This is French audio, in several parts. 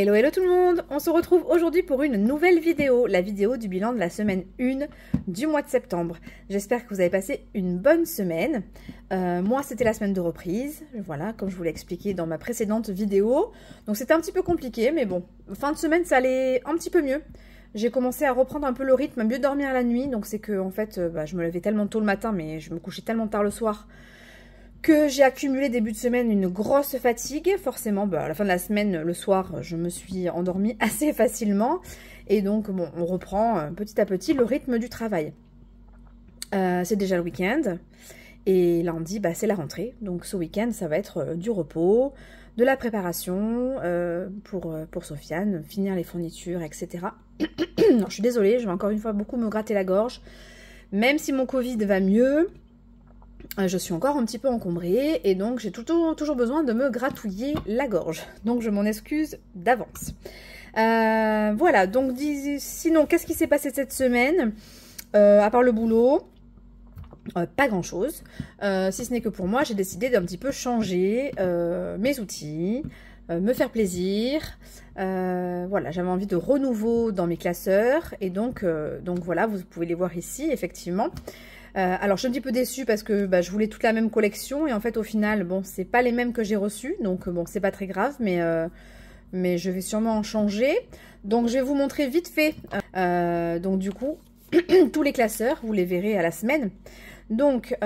Hello hello tout le monde, on se retrouve aujourd'hui pour une nouvelle vidéo, la vidéo du bilan de la semaine 1 du mois de septembre. J'espère que vous avez passé une bonne semaine. Moi c'était la semaine de reprise, voilà, comme je vous l'ai expliqué dans ma précédente vidéo. Donc c'était un petit peu compliqué, mais bon, fin de semaine ça allait un petit peu mieux. J'ai commencé à reprendre un peu le rythme, à mieux dormir la nuit, donc c'est que en fait je me levais tellement tôt le matin, mais je me couchais tellement tard le soir, que j'ai accumulé début de semaine une grosse fatigue. Forcément, à la fin de la semaine, le soir, je me suis endormie assez facilement. Et donc, bon, on reprend petit à petit le rythme du travail. C'est déjà le week-end. Et lundi, c'est la rentrée. Donc ce week-end, ça va être du repos, de la préparation pour Sofiane, finir les fournitures, etc. Non, je suis désolée, je vais encore une fois beaucoup me gratter la gorge. Même si mon Covid va mieux, je suis encore un petit peu encombrée et donc j'ai toujours besoin de me gratouiller la gorge. Donc je m'en excuse d'avance. Voilà, donc sinon, qu'est-ce qui s'est passé cette semaine à part le boulot? Pas grand chose. Si ce n'est que pour moi, j'ai décidé d'un petit peu changer mes outils, me faire plaisir. Voilà, j'avais envie de renouveau dans mes classeurs et donc voilà, vous pouvez les voir ici, effectivement. Alors je suis un petit peu déçue parce que je voulais toute la même collection et en fait au final bon c'est pas les mêmes que j'ai reçus, donc bon c'est pas très grave, mais je vais sûrement en changer. Donc je vais vous montrer vite fait donc du coup tous les classeurs, vous les verrez à la semaine. Donc si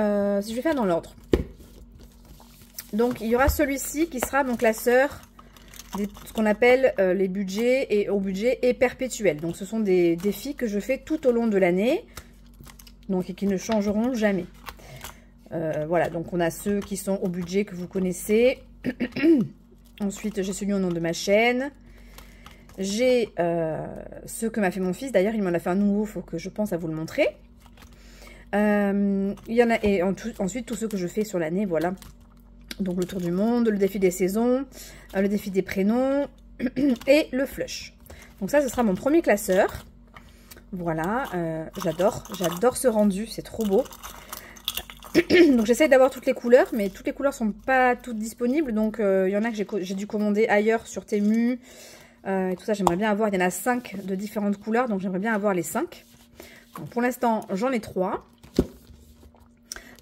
je vais faire dans l'ordre, donc il y aura celui-ci qui sera mon classeur ce qu'on appelle les budgets et au budget et perpétuel. Donc ce sont des défis que je fais tout au long de l'année, donc et qui ne changeront jamais. Voilà, donc on a ceux qui sont au budget que vous connaissez. Ensuite, j'ai celui au nom de ma chaîne. J'ai ceux que m'a fait mon fils. D'ailleurs, il m'en a fait un nouveau, il faut que je pense à vous le montrer. Il y en a, et ensuite, tous ceux que je fais sur l'année, voilà. Donc le tour du monde, le défi des saisons, le défi des prénoms et le flush. Donc ça, ce sera mon premier classeur. Voilà, j'adore ce rendu, c'est trop beau. Donc j'essaye d'avoir toutes les couleurs, mais toutes les couleurs sont pas toutes disponibles. Donc il y en a que j'ai dû commander ailleurs sur Temu. Et tout ça, j'aimerais bien avoir, il y en a 5 de différentes couleurs, donc j'aimerais bien avoir les 5. Donc, pour l'instant, j'en ai 3.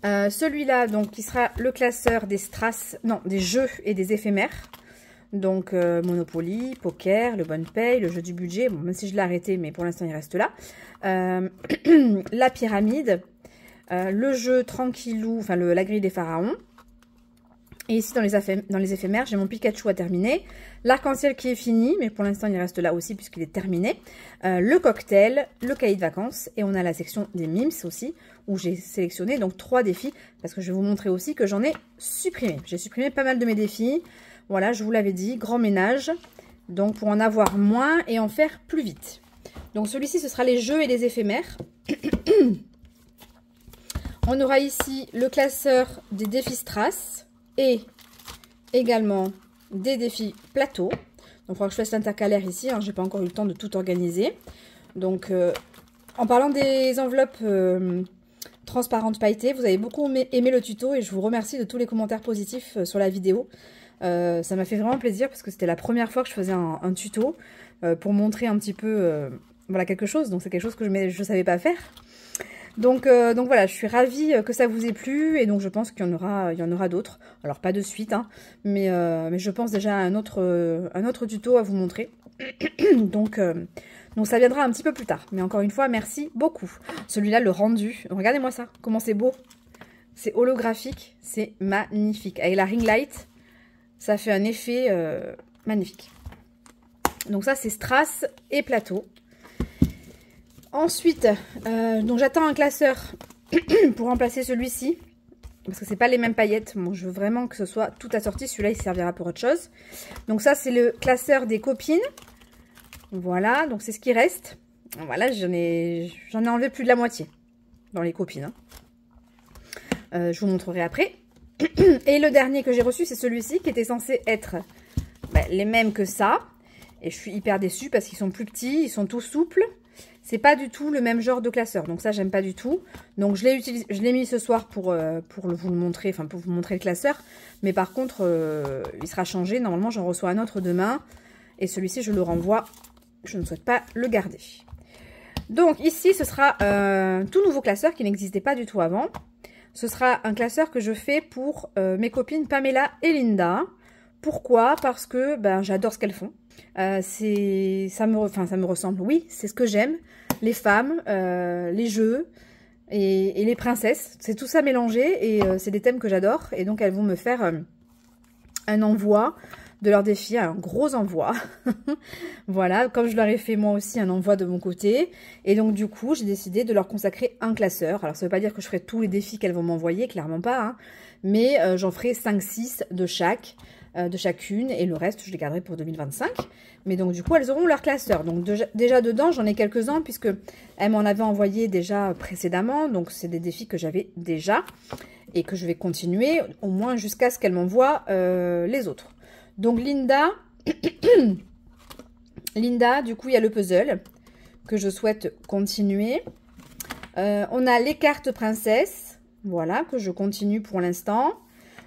Celui-là, donc, qui sera le classeur des strass, non, des jeux et des éphémères. Donc Monopoly, Poker, le Bonne Paye, le jeu du budget, bon, même si je l'ai arrêté, mais pour l'instant il reste là. La pyramide, le jeu tranquillou, enfin la grille des pharaons. Et ici dans les éphémères, j'ai mon Pikachu à terminer. L'arc-en-ciel qui est fini, mais pour l'instant il reste là aussi puisqu'il est terminé. Le cocktail, le cahier de vacances, et on a la section des mimes aussi, où j'ai sélectionné donc 3 défis, parce que je vais vous montrer aussi que j'en ai supprimé. J'ai supprimé pas mal de mes défis. Voilà, je vous l'avais dit, grand ménage. Donc, pour en avoir moins et en faire plus vite. Donc, celui-ci, ce sera les jeux et les éphémères. On aura ici le classeur des défis strass et également des défis plateau. Donc, il faudra que je fasse l'intercalaire ici. Hein, je n'ai pas encore eu le temps de tout organiser. Donc, en parlant des enveloppes transparentes pailletées, vous avez beaucoup aimé le tuto et je vous remercie de tous les commentaires positifs sur la vidéo. Ça m'a fait vraiment plaisir parce que c'était la première fois que je faisais un tuto pour montrer un petit peu voilà, quelque chose. Donc c'est quelque chose que je ne savais pas faire. Donc voilà, je suis ravie que ça vous ait plu et donc je pense qu'il y en aura d'autres. Alors pas de suite, hein, mais je pense déjà à un autre tuto à vous montrer. Donc ça viendra un petit peu plus tard. Mais encore une fois, merci beaucoup. Celui-là, le rendu, regardez-moi ça, comment c'est beau. C'est holographique, c'est magnifique. Avec la ring light, ça fait un effet magnifique. Donc ça, c'est strass et plateau. Ensuite, donc j'attends un classeur pour remplacer celui-ci. Parce que c'est pas les mêmes paillettes. Bon, je veux vraiment que ce soit tout assorti. Celui-là, il servira pour autre chose. Donc ça, c'est le classeur des copines. Voilà, donc c'est ce qui reste. Voilà, j'en ai enlevé plus de la moitié dans les copines. Hein. Je vous montrerai après. Et le dernier que j'ai reçu, c'est celui-ci qui était censé être les mêmes que ça. Et je suis hyper déçue parce qu'ils sont plus petits, ils sont tout souples. C'est pas du tout le même genre de classeur. Donc ça, j'aime pas du tout. Donc je l'ai mis ce soir pour vous le montrer, enfin pour vous montrer le classeur. Mais par contre, il sera changé. Normalement, j'en reçois un autre demain. Et celui-ci, je le renvoie. Je ne souhaite pas le garder. Donc ici, ce sera un tout nouveau classeur qui n'existait pas du tout avant. Ce sera un classeur que je fais pour mes copines Pamela et Linda. Pourquoi? Parce que ben, j'adore ce qu'elles font. Ça me ressemble, oui, c'est ce que j'aime. Les femmes, les jeux et les princesses. C'est tout ça mélangé et c'est des thèmes que j'adore. Et donc elles vont me faire un envoi de leur défi, un gros envoi. Voilà, comme je leur ai fait moi aussi un envoi de mon côté. Et donc du coup, j'ai décidé de leur consacrer un classeur. Alors ça veut pas dire que je ferai tous les défis qu'elles vont m'envoyer, clairement pas. Hein, mais j'en ferai 5-6 de chacune. Et le reste, je les garderai pour 2025. Mais donc du coup, elles auront leur classeur. Donc déjà dedans, j'en ai quelques-uns puisque elles m'en avaient envoyé déjà précédemment. Donc c'est des défis que j'avais déjà. Et que je vais continuer au moins jusqu'à ce qu'elles m'envoient les autres. Donc Linda, du coup, il y a le puzzle que je souhaite continuer. On a les cartes princesses, voilà, que je continue pour l'instant.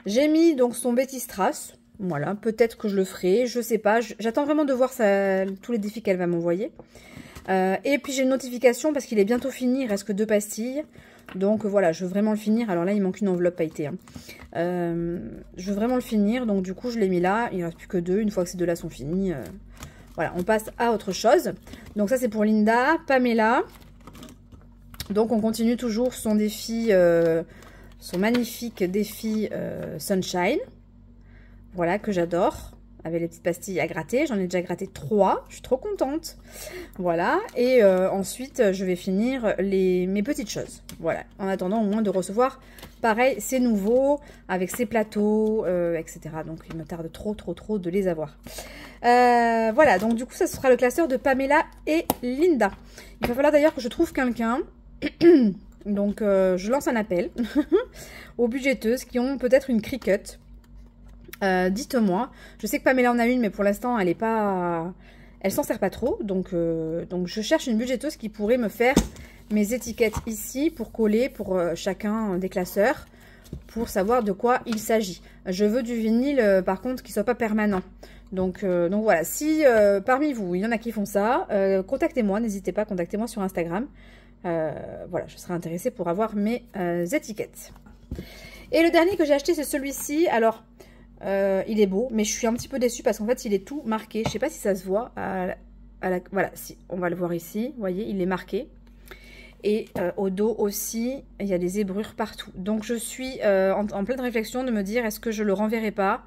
J'ai mis donc son Betty Strass, voilà, peut-être que je le ferai, je sais pas. J'attends vraiment de voir tous les défis qu'elle va m'envoyer. Et puis j'ai une notification parce qu'il est bientôt fini, il reste que 2 pastilles. Donc voilà, je veux vraiment le finir. Alors là, il manque une enveloppe pailletée. Hein. Je veux vraiment le finir. Donc du coup, je l'ai mis là. Il ne reste plus que 2. Une fois que ces 2-là sont finis, voilà, on passe à autre chose. Donc ça, c'est pour Linda. Pamela. Donc on continue toujours son défi, son magnifique défi Sunshine. Voilà, que j'adore. Avec les petites pastilles à gratter. J'en ai déjà gratté 3. Je suis trop contente. Voilà. Et ensuite, je vais finir mes petites choses. Voilà. En attendant au moins de recevoir, pareil, ces nouveaux, avec ces plateaux, etc. Donc, il me tarde trop de les avoir. Voilà. Donc, du coup, ça sera le classeur de Pamela et Linda. Il va falloir d'ailleurs que je trouve quelqu'un. Donc, je lance un appel aux budgéteuses qui ont peut-être une Cricut. Dites-moi, je sais que Pamela en a une, mais pour l'instant, elle s'en sert pas trop. Donc je cherche une budgéteuse qui pourrait me faire mes étiquettes ici pour coller pour chacun des classeurs, pour savoir de quoi il s'agit. Je veux du vinyle, par contre, qui soit pas permanent. Donc voilà, si parmi vous, il y en a qui font ça, contactez-moi, n'hésitez pas, contactez-moi sur Instagram. Voilà, je serai intéressée pour avoir mes étiquettes. Et le dernier que j'ai acheté, c'est celui-ci. Alors, il est beau, mais je suis un petit peu déçue parce qu'en fait, il est tout marqué. Je sais pas si ça se voit. Voilà, si, on va le voir ici. Vous voyez, il est marqué. Et au dos aussi, il y a des zébrures partout. Donc, je suis en pleine réflexion de me dire, est-ce que je le renverrai pas?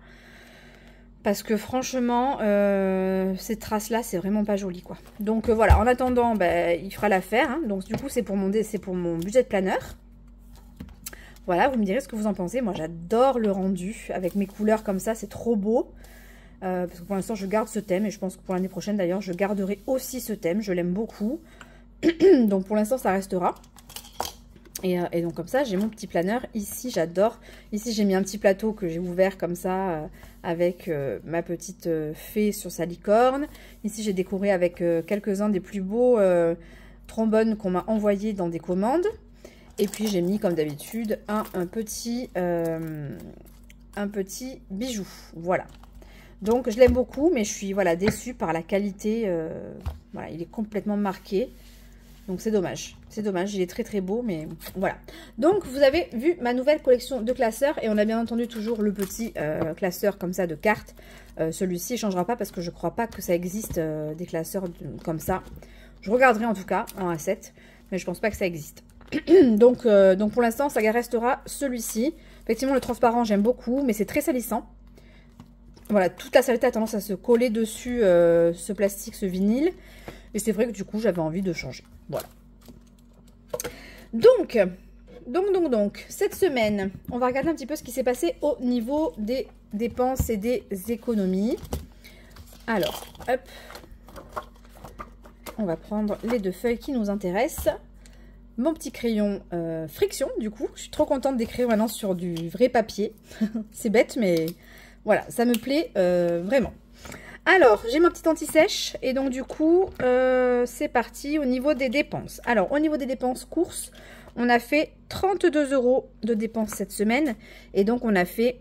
Parce que franchement, ces traces-là, c'est vraiment pas joli, quoi. Donc, voilà, en attendant, ben, il fera l'affaire. Hein. Donc, du coup, c'est pour mon budget de planeur. Voilà, vous me direz ce que vous en pensez. Moi, j'adore le rendu avec mes couleurs comme ça. C'est trop beau. Parce que pour l'instant, je garde ce thème. Et je pense que pour l'année prochaine, d'ailleurs, je garderai aussi ce thème. Je l'aime beaucoup. Donc, pour l'instant, ça restera. Et donc, comme ça, j'ai mon petit planeur. Ici, j'adore. Ici, j'ai mis un petit plateau que j'ai ouvert comme ça avec ma petite fée sur sa licorne. Ici, j'ai décoré avec quelques-uns des plus beaux trombones qu'on m'a envoyés dans des commandes. Et puis j'ai mis comme d'habitude un petit bijou. Voilà. Donc je l'aime beaucoup, mais je suis voilà, déçue par la qualité. Voilà, il est complètement marqué. Donc c'est dommage. C'est dommage, il est très beau, mais voilà. Donc vous avez vu ma nouvelle collection de classeurs. Et on a bien entendu toujours le petit classeur comme ça de cartes. Celui-ci ne changera pas parce que je ne crois pas que ça existe des classeurs comme ça. Je regarderai en tout cas en A7, mais je pense pas que ça existe. donc pour l'instant, ça restera celui-ci. Effectivement, le transparent, j'aime beaucoup, mais c'est très salissant. Voilà, toute la saleté a tendance à se coller dessus, ce plastique, ce vinyle. Et c'est vrai que du coup, j'avais envie de changer. Voilà. Donc, cette semaine, on va regarder un petit peu ce qui s'est passé au niveau des dépenses et des économies. Alors, hop. On va prendre les 2 feuilles qui nous intéressent. Mon petit crayon friction, du coup. Je suis trop contente d'écrire maintenant sur du vrai papier. C'est bête, mais voilà, ça me plaît vraiment. Alors, j'ai ma petite anti-sèche. Et donc, du coup, c'est parti au niveau des dépenses. Alors, au niveau des dépenses courses, on a fait 32 € de dépenses cette semaine. Et donc, on a fait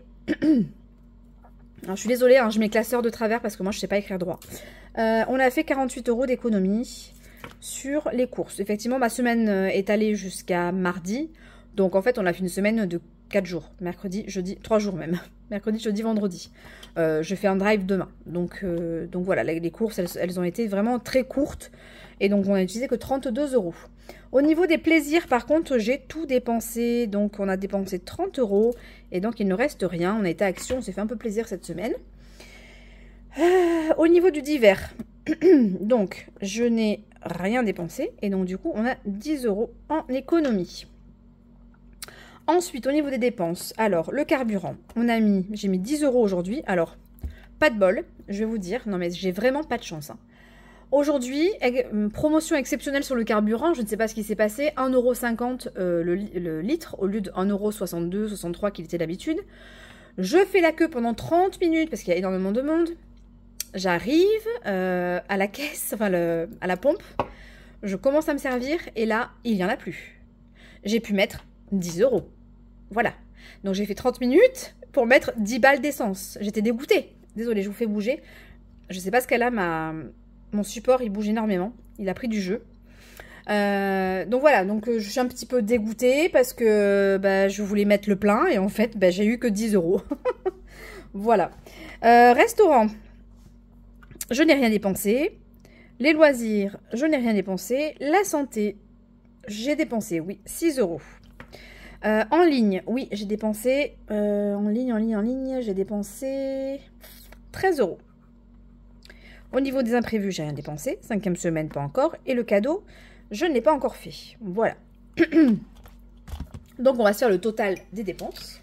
Alors, je suis désolée, hein, je mets classeur de travers parce que moi, je ne sais pas écrire droit. On a fait 48 € d'économie sur les courses. Effectivement, ma semaine est allée jusqu'à mardi. Donc, en fait, on a fait une semaine de 4 jours. Mercredi, jeudi, 3 jours même. Mercredi, jeudi, vendredi. Je fais un drive demain. Donc voilà, les courses, elles ont été vraiment très courtes. Et donc, on a utilisé que 32 €. Au niveau des plaisirs, par contre, j'ai tout dépensé. Donc, on a dépensé 30 €. Et donc, il ne reste rien. On a été à Action, on s'est fait un peu plaisir cette semaine. Au niveau du divers, donc, je n'ai rien dépensé. Et donc, du coup, on a 10 € en économie. Ensuite, au niveau des dépenses, alors, le carburant, j'ai mis 10 € aujourd'hui. Alors, pas de bol, je vais vous dire. Non, mais j'ai vraiment pas de chance, hein. Aujourd'hui, promotion exceptionnelle sur le carburant, je ne sais pas ce qui s'est passé, 1,50 € le litre au lieu de 1,62 €, 63 € qu'il était d'habitude. Je fais la queue pendant 30 minutes parce qu'il y a énormément de monde. J'arrive à la caisse, enfin à la pompe, je commence à me servir et là, il n'y en a plus. J'ai pu mettre 10 €. Voilà. Donc j'ai fait 30 minutes pour mettre 10 balles d'essence. J'étais dégoûtée. Désolée, je vous fais bouger. Je ne sais pas ce qu'elle a, mon support, il bouge énormément. Il a pris du jeu. Donc voilà, je suis un petit peu dégoûtée parce que je voulais mettre le plein et en fait, j'ai eu que 10 €. Voilà. Restaurant, je n'ai rien dépensé. Les loisirs, je n'ai rien dépensé. La santé, j'ai dépensé, oui, 6 €. En ligne, oui, j'ai dépensé, en ligne, j'ai dépensé 13 €. Au niveau des imprévus, j'ai rien dépensé. 5e semaine, pas encore. Et le cadeau, je ne l'ai pas encore fait. Voilà. Donc, on va se faire le total des dépenses.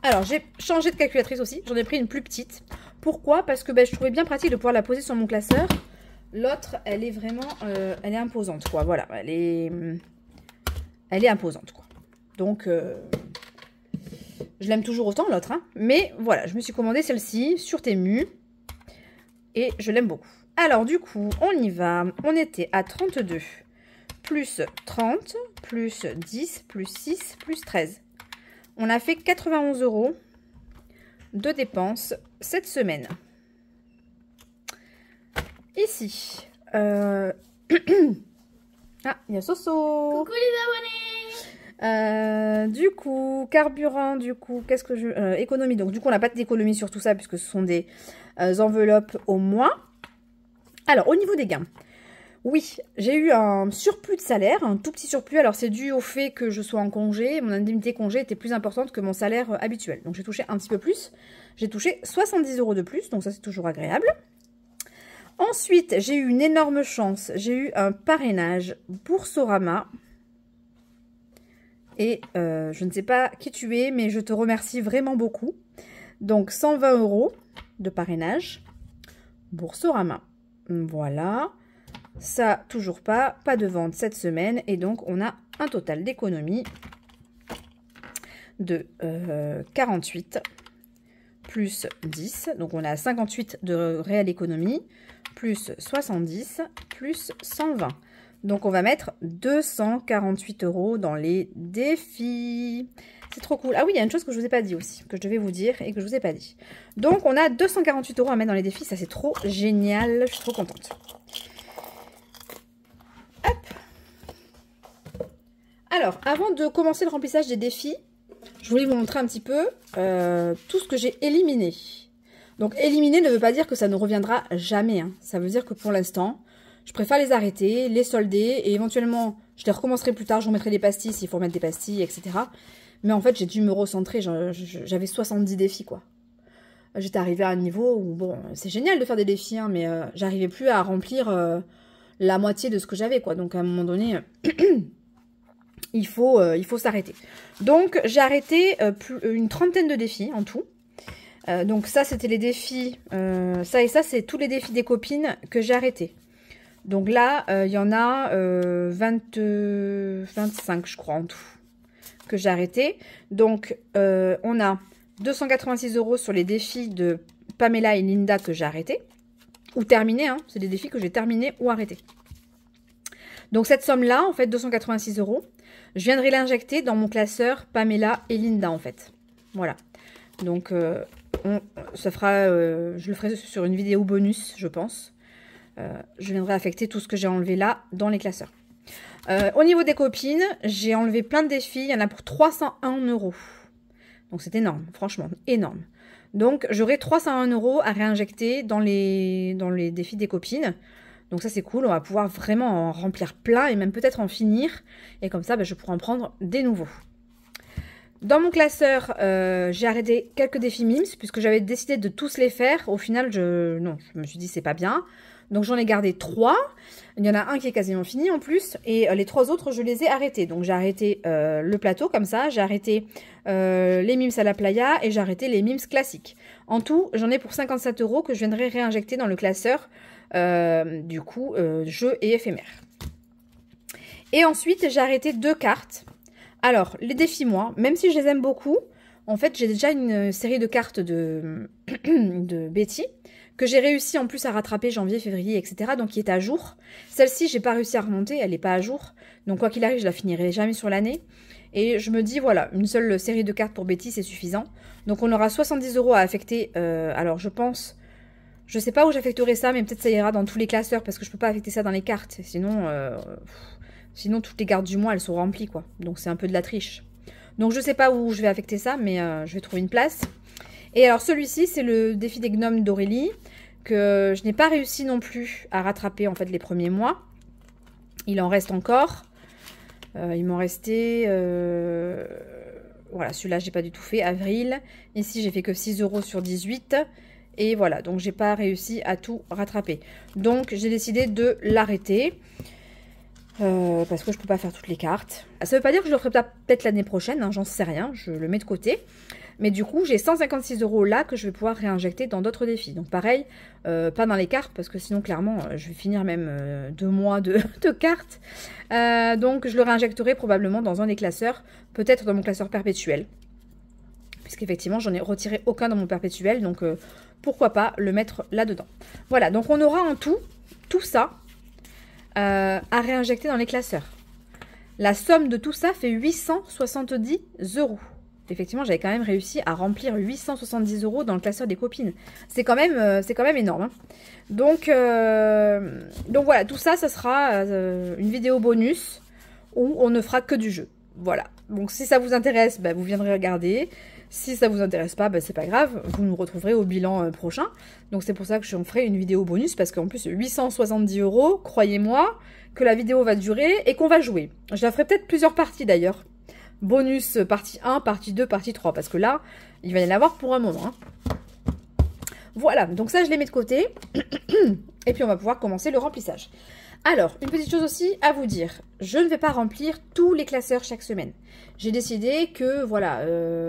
Alors, j'ai changé de calculatrice aussi. J'en ai pris une plus petite. Pourquoi? Parce que je trouvais bien pratique de pouvoir la poser sur mon classeur. L'autre, elle est vraiment... elle est imposante, quoi. Voilà, elle est imposante, quoi. Donc, je l'aime toujours autant, l'autre. Hein. Mais voilà, je me suis commandé celle-ci sur Temu. Et je l'aime beaucoup. Alors, du coup, on y va. On était à 32, plus 30, plus 10, plus 6, plus 13. On a fait 91 € de dépenses cette semaine. Ici. Ah, il y a Soso. Coucou les abonnés. Du coup, carburant, du coup, qu'est-ce que je... économie, donc du coup, on n'a pas d'économie sur tout ça puisque ce sont des enveloppes au mois. Alors, au niveau des gains, oui, j'ai eu un surplus de salaire, un tout petit surplus. Alors, c'est dû au fait que je sois en congé. Mon indemnité congé était plus importante que mon salaire habituel. Donc, j'ai touché un petit peu plus. J'ai touché 70 € de plus, donc ça, c'est toujours agréable. Ensuite, j'ai eu une énorme chance. J'ai eu un parrainage Boursorama. Et je ne sais pas qui tu es, mais je te remercie vraiment beaucoup. Donc, 120 € de parrainage. Boursorama. Voilà. Ça, toujours pas. Pas de vente cette semaine. Et donc, on a un total d'économie de 48 plus 10. Donc, on a 58 de réelle économie. Plus 70 plus 120. Donc, on va mettre 248 € dans les défis. C'est trop cool. Ah oui, il y a une chose que je ne vous ai pas dit aussi, que je devais vous dire et que je ne vous ai pas dit. Donc, on a 248 € à mettre dans les défis. Ça, c'est trop génial. Je suis trop contente. Hop. Alors, avant de commencer le remplissage des défis, je voulais vous montrer un petit peu tout ce que j'ai éliminé. Donc, éliminer ne veut pas dire que ça ne reviendra jamais. Hein. Ça veut dire que pour l'instant... je préfère les arrêter, les solder et éventuellement, je les recommencerai plus tard, je remettrai des pastilles s'il faut remettre des pastilles, etc. Mais en fait, j'ai dû me recentrer, j'avais 70 défis, quoi. J'étais arrivée à un niveau où, bon, c'est génial de faire des défis, hein, mais j'arrivais plus à remplir la moitié de ce que j'avais, quoi. Donc, à un moment donné, il faut s'arrêter. Donc, j'ai arrêté une trentaine de défis en tout. Donc, ça, c'était les défis, ça et ça, c'est tous les défis des copines que j'ai arrêtés. Donc là, il y en a 25, je crois, en tout, que j'ai arrêté. Donc, on a 286 € sur les défis de Pamela et Linda que j'ai arrêtés. Ou terminés, hein. C'est des défis que j'ai terminés ou arrêtés. Donc, cette somme-là, en fait, 286 €, je viendrai l'injecter dans mon classeur Pamela et Linda, en fait. Voilà. Donc, Je le ferai sur une vidéo bonus, je pense. Je viendrai affecter tout ce que j'ai enlevé là dans les classeurs. Au niveau des copines, j'ai enlevé plein de défis. Il y en a pour 301 €. Donc c'est énorme, franchement, énorme. Donc j'aurai 301 € à réinjecter dans les défis des copines. Donc ça c'est cool, on va pouvoir vraiment en remplir plein et même peut-être en finir. Et comme ça, je pourrai en prendre des nouveaux. Dans mon classeur, j'ai arrêté quelques défis Mims puisque j'avais décidé de tous les faire. Au final, je me suis dit c'est pas bien. Donc j'en ai gardé 3. Il y en a un qui est quasiment fini en plus. Et les 3 autres, je les ai arrêtés. Donc j'ai arrêté le plateau comme ça. J'ai arrêté les Mims à la playa et j'ai arrêté les Mims classiques. En tout, j'en ai pour 57 € que je viendrai réinjecter dans le classeur du coup jeux et éphémères. Et ensuite, j'ai arrêté 2 cartes. Alors, les défis, moi, même si je les aime beaucoup, en fait, j'ai déjà une série de cartes de Betty que j'ai réussi en plus à rattraper janvier, février, etc. Donc, qui est à jour. Celle-ci, j'ai pas réussi à remonter, elle n'est pas à jour. Donc, quoi qu'il arrive, je la finirai jamais sur l'année. Et je me dis, voilà, une seule série de cartes pour Betty, c'est suffisant. Donc, on aura 70 € à affecter. Alors, je pense... Je sais pas où j'affecterai ça, mais peut-être ça ira dans tous les classeurs, parce que je peux pas affecter ça dans les cartes. Sinon, toutes les cartes du mois, elles sont remplies, quoi. Donc, c'est un peu de la triche. Donc, je sais pas où je vais affecter ça, mais je vais trouver une place. Et alors, celui-ci, c'est le défi des gnomes d'Aurélie, que je n'ai pas réussi non plus à rattraper, en fait, les premiers mois. Il en reste encore. Il m'en restait... Voilà, celui-là, j'ai pas du tout fait. Avril. Ici, j'ai fait que 6 € sur 18. Et voilà, donc j'ai pas réussi à tout rattraper. Donc, j'ai décidé de l'arrêter. Parce que je peux pas faire toutes les cartes. Ça veut pas dire que je le ferai peut-être l'année prochaine, hein, j'en sais rien, je le mets de côté. Mais du coup, j'ai 156 € là que je vais pouvoir réinjecter dans d'autres défis. Donc pareil, pas dans les cartes, parce que sinon, clairement, je vais finir même 2 mois de cartes. Donc je le réinjecterai probablement dans un des classeurs, peut-être dans mon classeur perpétuel. Puisqu'effectivement, j'en ai retiré aucun dans mon perpétuel, donc pourquoi pas le mettre là-dedans. Voilà, donc on aura en tout ça, à réinjecter dans les classeurs. La somme de tout ça fait 870 €. Effectivement, j'avais quand même réussi à remplir 870 € dans le classeur des copines. C'est quand même énorme. Hein. Donc voilà, tout ça, ça sera une vidéo bonus où on ne fera que du jeu. Voilà. Donc si ça vous intéresse, vous viendrez regarder. Si ça vous intéresse pas, c'est pas grave, vous nous retrouverez au bilan prochain. Donc c'est pour ça que je ferai une vidéo bonus, parce qu'en plus 870 €, croyez-moi, que la vidéo va durer et qu'on va jouer. Je la ferai peut-être plusieurs parties d'ailleurs. Bonus partie 1, partie 2, partie 3, parce que là, il va y en avoir pour un moment. Hein. Voilà, donc ça je les mets de côté. Et puis on va pouvoir commencer le remplissage. Alors, une petite chose aussi à vous dire. Je ne vais pas remplir tous les classeurs chaque semaine. J'ai décidé que, voilà,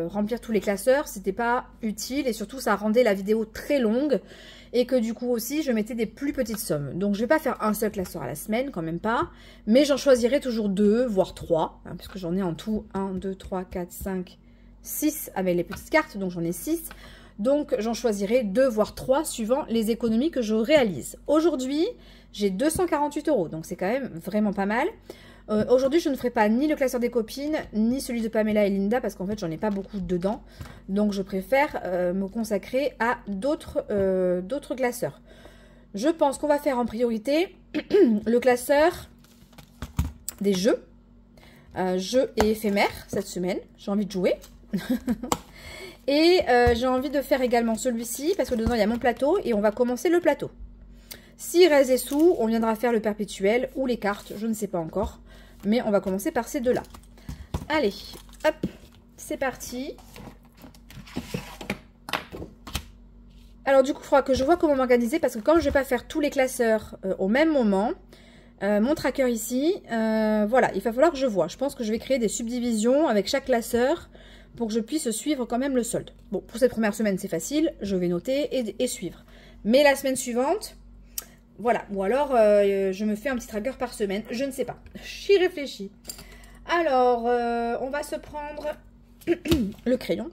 remplir tous les classeurs, c'était pas utile. Et surtout, ça rendait la vidéo très longue. Et que du coup aussi, je mettais des plus petites sommes. Donc, je vais pas faire un seul classeur à la semaine, quand même pas. Mais j'en choisirai toujours 2, voire 3. Hein, puisque j'en ai en tout 1, 2, 3, 4, 5, 6 avec les petites cartes. Donc, j'en ai 6. Donc, j'en choisirai 2, voire 3, suivant les économies que je réalise. Aujourd'hui... j'ai 248 €, donc c'est quand même vraiment pas mal. Aujourd'hui, je ne ferai pas ni le classeur des copines, ni celui de Pamela et Linda, parce qu'en fait, j'en ai pas beaucoup dedans. Donc, je préfère me consacrer à d'autres classeurs. Je pense qu'on va faire en priorité le classeur des jeux. Jeux et éphémères, cette semaine. J'ai envie de jouer. Et j'ai envie de faire également celui-ci, parce que dedans, il y a mon plateau, et on va commencer le plateau. S'il reste des sous, on viendra faire le perpétuel ou les cartes, je ne sais pas encore. Mais on va commencer par ces deux-là. Allez, hop, c'est parti. Alors du coup, il faudra que je vois comment m'organiser parce que comme je ne vais pas faire tous les classeurs au même moment, mon tracker ici, voilà, il va falloir que je vois. Je pense que je vais créer des subdivisions avec chaque classeur pour que je puisse suivre quand même le solde. Bon, pour cette première semaine, c'est facile, je vais noter et suivre. Mais la semaine suivante... voilà, ou alors je me fais un petit tracker par semaine, je ne sais pas, j'y réfléchis. Alors, on va se prendre le crayon.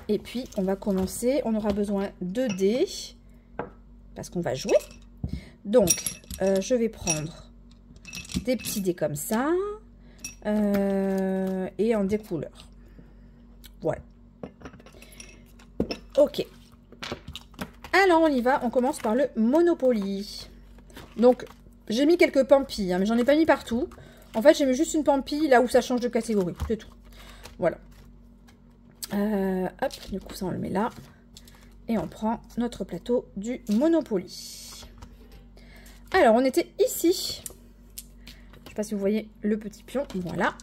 Et puis, on va commencer, on aura besoin de dés, parce qu'on va jouer. Donc, je vais prendre des petits dés comme ça, et en des couleurs. Voilà. Ok. Alors, on y va. On commence par le Monopoly. Donc, j'ai mis quelques pampilles, hein, mais j'en ai pas mis partout. En fait, j'ai mis juste une pampille là où ça change de catégorie. C'est tout. Voilà. Hop, du coup, ça, on le met là. Et on prend notre plateau du Monopoly. Alors, on était ici. Je sais pas si vous voyez le petit pion. Voilà.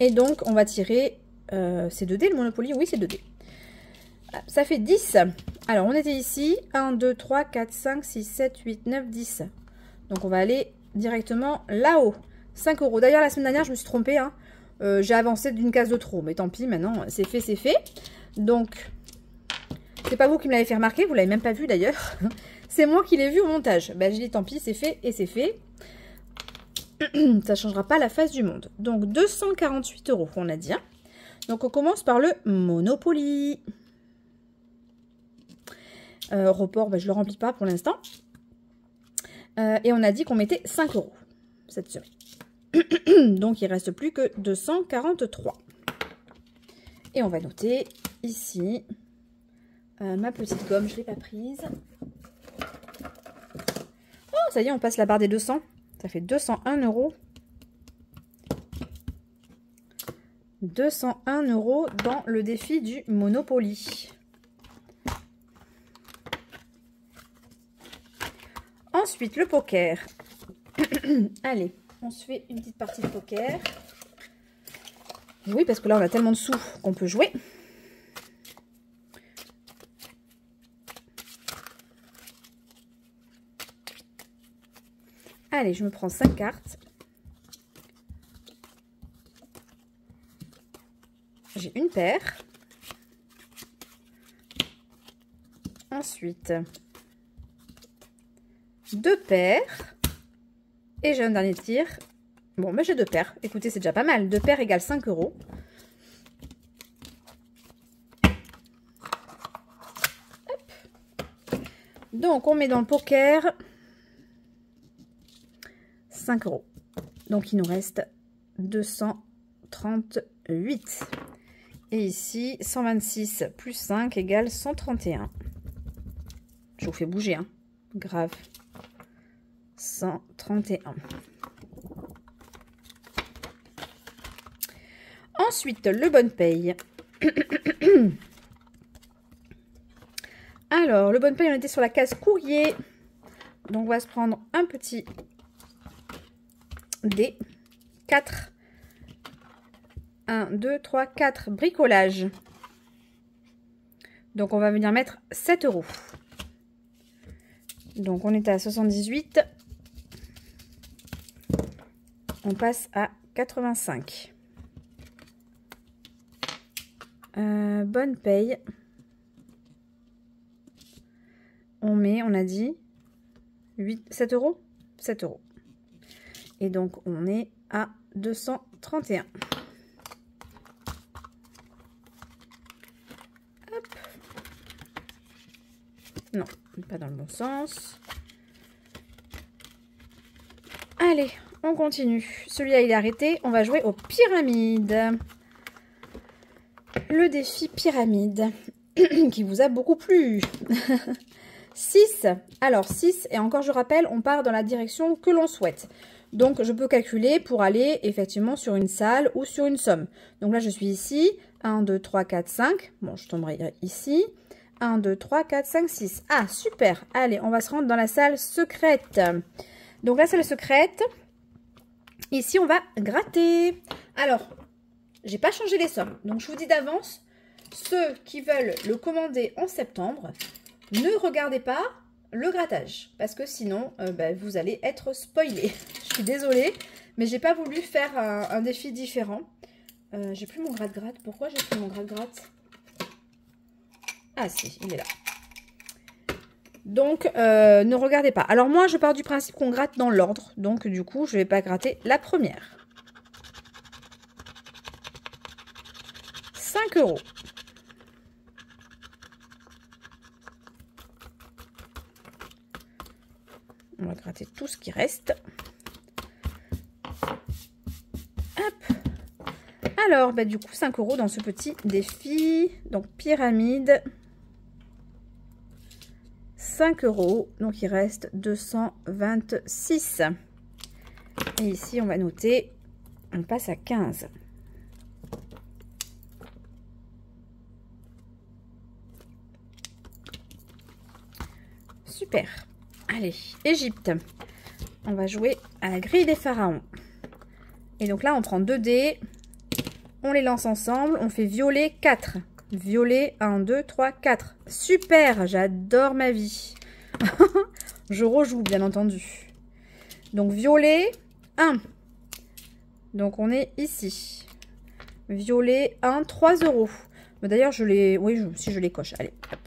Et donc, on va tirer... c'est 2D le Monopoly? Oui, c'est 2D. Ça fait 10. Alors, on était ici. 1, 2, 3, 4, 5, 6, 7, 8, 9, 10. Donc, on va aller directement là-haut. 5 euros. D'ailleurs, la semaine dernière, je me suis trompée. Hein. J'ai avancé d'une case de trop. Mais tant pis, maintenant, c'est fait, c'est fait. Donc, c'est pas vous qui me l'avez fait remarquer. Vous l'avez même pas vu d'ailleurs. C'est moi qui l'ai vu au montage. Ben, j'ai dit tant pis, c'est fait et c'est fait. Ça changera pas la face du monde. Donc, 248 euros, on a dit. Hein. Donc, on commence par le Monopoly. Report, ben, je le remplis pas pour l'instant. Et on a dit qu'on mettait 5 euros cette semaine. Donc, il ne reste plus que 243. Et on va noter ici ma petite gomme. Je ne l'ai pas prise. Oh, ça y est, on passe la barre des 200. Ça fait 201 euros. 201 euros dans le défi du Monopoly. Ensuite, le poker. Allez, on se fait une petite partie de poker. Oui, parce que là, on a tellement de sous qu'on peut jouer. Allez, je me prends 5 cartes. J'ai une paire. Ensuite, 2 paires. Et j'ai un dernier tir. Bon, mais j'ai 2 paires. Écoutez, c'est déjà pas mal. 2 paires égale 5 euros. Hop. Donc, on met dans le poker 5 euros. Donc, il nous reste 238. Et ici, 126 plus 5 égale 131. Je vous fais bouger, hein. Grave. 131. Ensuite, le bonne paye. Alors, le bonne paye, on était sur la case courrier. Donc, on va se prendre un petit dé. 4. 1, 2, 3, 4. Bricolage. Donc, on va venir mettre 7 euros. Donc, on était à 78. On passe à 85. Bonne paye. On met, on a dit, 7 euros 7 euros. Et donc, on est à 231. Hop. Non, pas dans le bon sens. Allez, on continue. Celui-là, il est arrêté. On va jouer aux pyramides. Le défi pyramide qui vous a beaucoup plu. 6. Alors, 6. Et encore, je rappelle, on part dans la direction que l'on souhaite. Donc, je peux calculer pour aller effectivement sur une salle ou sur une somme. Donc là, je suis ici. 1, 2, 3, 4, 5. Bon, je tomberai ici. 1, 2, 3, 4, 5, 6. Ah, super. Allez, on va se rendre dans la salle secrète. Donc, la salle secrète. Ici, on va gratter. Alors, j'ai pas changé les sommes. Donc, je vous dis d'avance, ceux qui veulent le commander en septembre, ne regardez pas le grattage. Parce que sinon, vous allez être spoilé. Je suis désolée, mais j'ai pas voulu faire un défi différent. J'ai plus mon gratte-gratte. Pourquoi j'ai plus mon gratte-gratte? Ah si, il est là. Donc, ne regardez pas. Alors moi, je pars du principe qu'on gratte dans l'ordre. Donc, du coup, je ne vais pas gratter la première. 5 euros. On va gratter tout ce qui reste. Hop. Alors, du coup, 5 euros dans ce petit défi. Donc, pyramide. 5 €. Donc il reste 226. Et ici, on va noter, on passe à 15. Super. Allez, Égypte. On va jouer à la grille des pharaons. Et donc là, on prend 2 dés. On les lance ensemble. On fait violet 4. Violet 1, 2, 3, 4. Super, j'adore ma vie. Je rejoue, bien entendu. Donc violet 1. Donc on est ici. Violet 1, 3 €. D'ailleurs, je les... Oui, si je les coche. Allez, hop.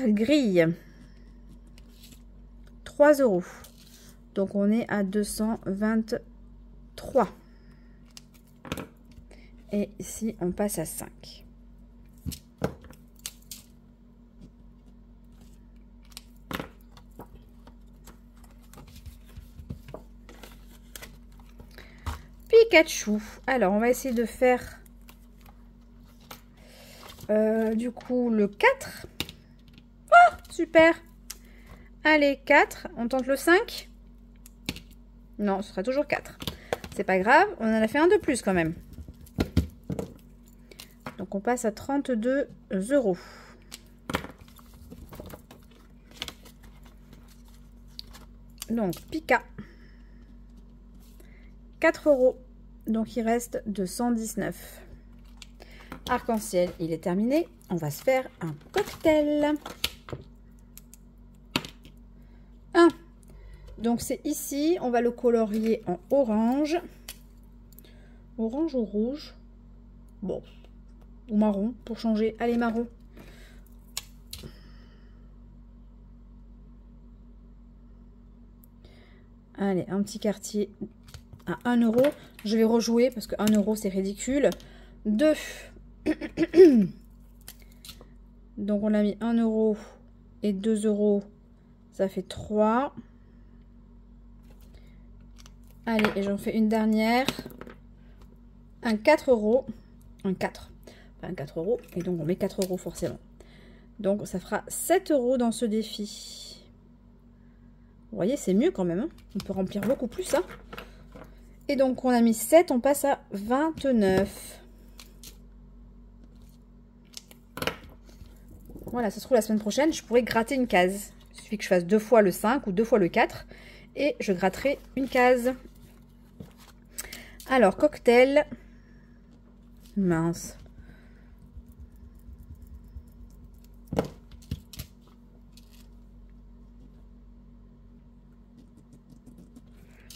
Grille 3 €. Donc on est à 223. Et ici on passe à 5. Pikachu. Alors on va essayer de faire du coup le 4. Oh, super. Allez, 4. On tente le 5. Non, ce sera toujours 4. C'est pas grave, on en a fait un de plus quand même. Donc on passe à 32 €. Donc Pika. 4 €. Donc il reste 219. Arc-en-ciel, il est terminé. On va se faire un cocktail. 1. Donc c'est ici, on va le colorier en orange. Orange ou rouge? Bon, ou marron pour changer. Allez, marron. Allez, un petit quartier à 1 €. Je vais rejouer parce que 1 € c'est ridicule. 2. Donc on a mis 1 € et 2 €. Ça fait 3. Allez, et j'en fais une dernière. Un 4 €. Un 4. Enfin, un 4 €. Et donc, on met 4 € forcément. Donc, ça fera 7 € dans ce défi. Vous voyez, c'est mieux quand même. Hein, on peut remplir beaucoup plus. Hein. Et donc, on a mis 7. On passe à 29. Voilà, ça se trouve la semaine prochaine, je pourrais gratter une case. Il suffit que je fasse 2 fois le 5 ou 2 fois le 4. Et je gratterai une case. Alors, cocktail. Mince.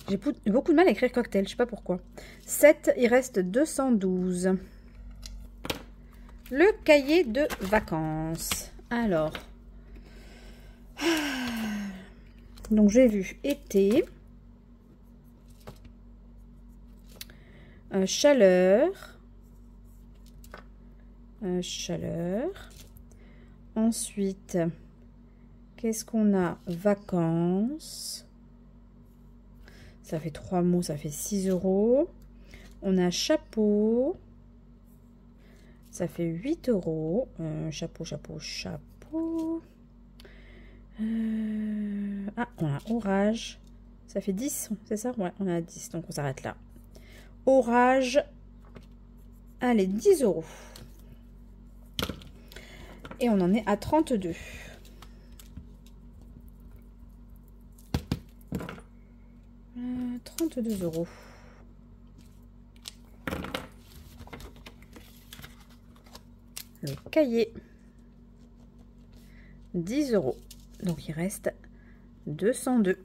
J'ai beaucoup de mal à écrire cocktail, je sais pas pourquoi. 7, il reste 212. Le cahier de vacances. Alors. Donc, j'ai vu été. Chaleur. Chaleur. Ensuite, qu'est-ce qu'on a? Vacances. Ça fait 3 mots, ça fait 6 €. On a chapeau. Ça fait 8 €. Chapeau, chapeau, chapeau. Ah, on a orage. Ça fait 10, c'est ça? Ouais, on a 10, donc on s'arrête là. Orage. Allez, 10 €. Et on en est à 32. 32 €. Le cahier. 10 €. Donc il reste 202.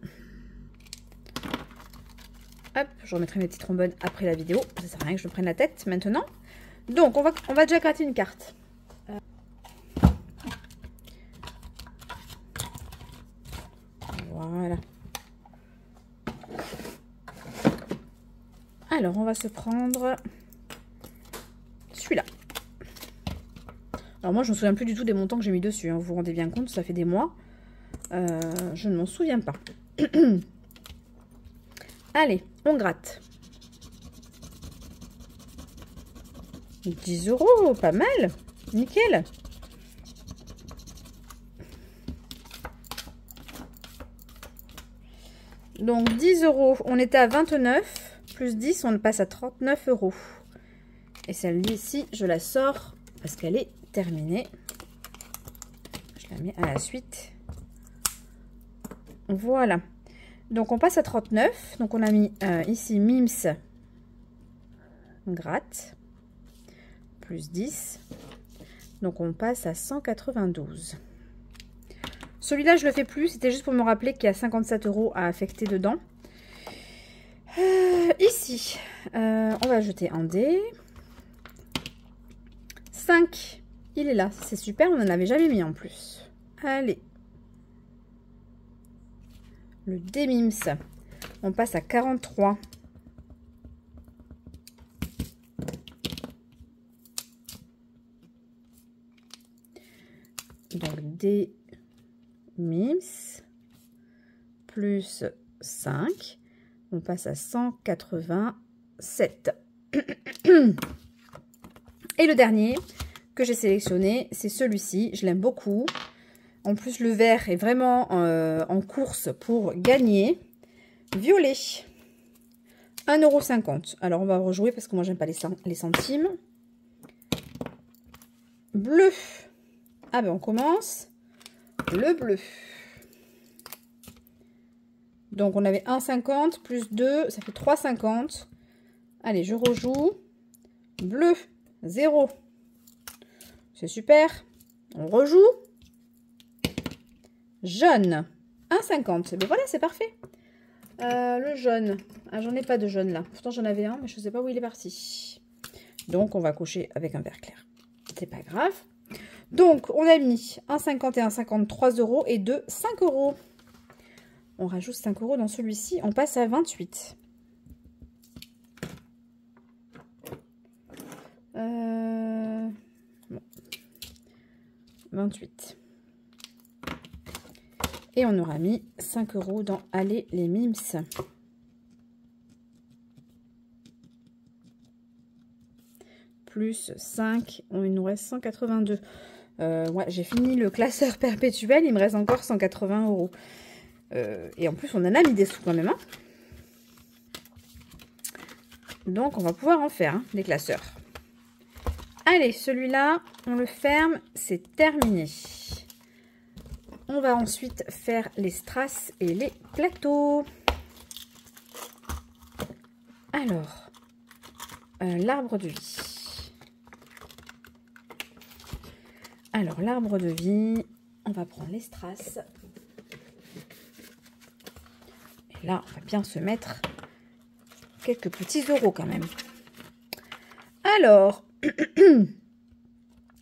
Hop, je remettrai mes petits trombones après la vidéo. Ça sert à rien que je me prenne la tête maintenant. Donc on va déjà gratter une carte. Voilà. Alors on va se prendre celui-là. Alors moi je ne me souviens plus du tout des montants que j'ai mis dessus. Hein. Vous vous rendez bien compte, ça fait des mois. Je ne m'en souviens pas. Allez, on gratte. 10 €, pas mal. Nickel. Donc 10 €, on était à 29, plus 10, on passe à 39 €. Et celle-ci, je la sors parce qu'elle est terminée. Je la mets à la suite. Voilà. Donc on passe à 39. Donc on a mis ici Mims gratte. Plus 10. Donc on passe à 192. Celui-là, je le fais plus. C'était juste pour me rappeler qu'il y a 57 € à affecter dedans. Ici, on va jeter un dé. 5. Il est là. C'est super. On n'en avait jamais mis en plus. Allez. Le dé Mims. On passe à 43. Donc dé Mims plus 5, on passe à 187. Et le dernier que j'ai sélectionné, c'est celui-ci. Je l'aime beaucoup. En plus, le vert est vraiment en course pour gagner. Violet, 1,50 €. Alors, on va rejouer parce que moi, j'aime pas les centimes. Bleu. Ah ben, on commence. Le bleu. Donc, on avait 1,50 plus 2, ça fait 3,50. Allez, je rejoue. Bleu, 0. C'est super. On rejoue. Jaune, 1,50. Ben voilà, c'est parfait. Le jaune. Ah, j'en ai pas de jaune là. Pourtant, j'en avais un, mais je ne sais pas où il est parti. Donc, on va cocher avec un vert clair. C'est pas grave. Donc, on a mis 1,50 et 1,50, 3 € et 2, 5 €. On rajoute 5 € dans celui-ci. On passe à 28. Bon. 28. Et on aura mis 5 € dans Allez les Mims. Plus 5, il nous reste 182. Ouais, j'ai fini le classeur perpétuel, il me reste encore 180 €. Et en plus, on en a mis des sous quand même. Hein. Donc, on va pouvoir en faire des classeurs. Allez, celui-là, on le ferme, c'est terminé. On va ensuite faire les strass et les plateaux. Alors, l'arbre de vie. Alors, l'arbre de vie, on va prendre les strass. Et là, on va bien se mettre quelques petits euros quand même. Alors,